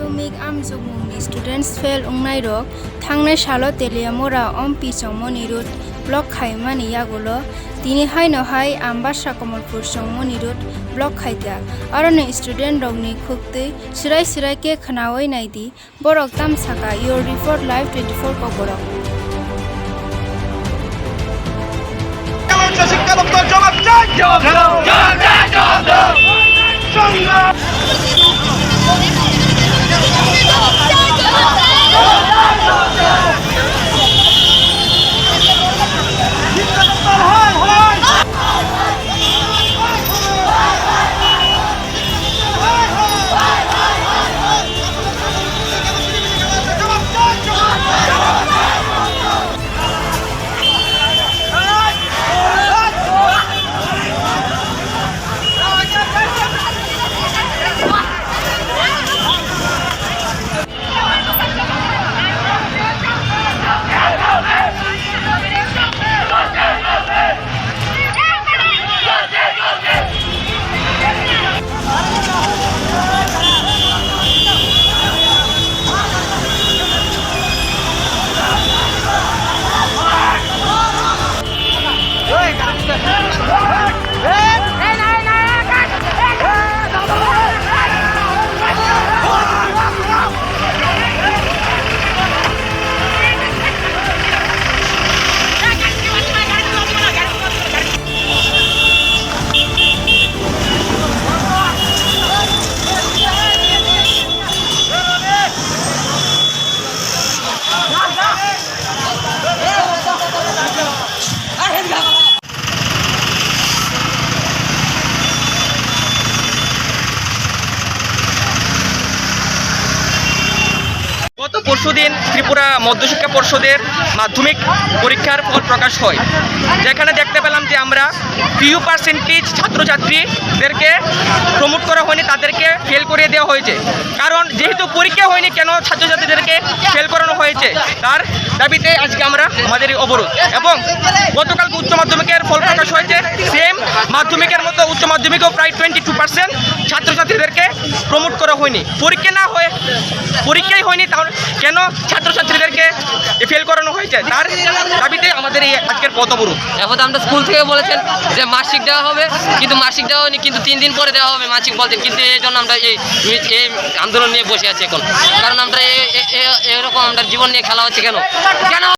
माध्यमिक आमजोगमुंनि students fail उंनाय रक थांनाय सालो तेलियामोरा pisongmoni road block khaimani yagulo tini hainohai ambasha kamalpur songmoni road block khaita aroni student rokni khukti sirai ke khnawai naidi borok tamsaka your report live 24 koborok শিক্ষা দপ্তর জবাব চাই সংগ্রাম গত পরশুদিন ত্রিপুরা মধ্যশিক্ষা পর্ষদের মাধ্যমিক পরীক্ষার ফল প্রকাশ হয়, যেখানে দেখতে পেলাম যে আমরা ফিউ পার্সেন্টেজ ছাত্রছাত্রীদেরকে প্রমোট করা হয়নি, তাদেরকে ফেল করিয়ে দেওয়া হয়েছে। কারণ যেহেতু পরীক্ষা হয়নি, কেন ছাত্রছাত্রীদেরকে ফেল করানো হয়েছে তার দাবিতে আজকে আমরা আমাদের অবরোধ। এবং গতকালকে উচ্চ মাধ্যমিকের ফল প্রকাশ হয়েছে, সেম মাধ্যমিকের মতো উচ্চ মাধ্যমিকেও প্রায় 22% ছাত্রছাত্রীদেরকে প্রমোট করা হয়নি। পরীক্ষাই হয়নি, তাহলে কেন ছাত্রছাত্রীদেরকে ফেল করানো হয়েছে তার দাবিতে আমাদের এই আজকের পথ অবরোধ। এখন আমরা স্কুল থেকে বলেছেন যে মাসিক দেওয়া হবে, কিন্তু মাসিক দেওয়া হয়নি, কিন্তু 3 দিন পরে দেওয়া হবে মাসিক বলতেন। কিন্তু এই জন্য আমরা এই আন্দোলন নিয়ে বসে আছি এখন। কারণ আমরা এরকম আমরা জীবন নিয়ে খেলা হচ্ছে কেন।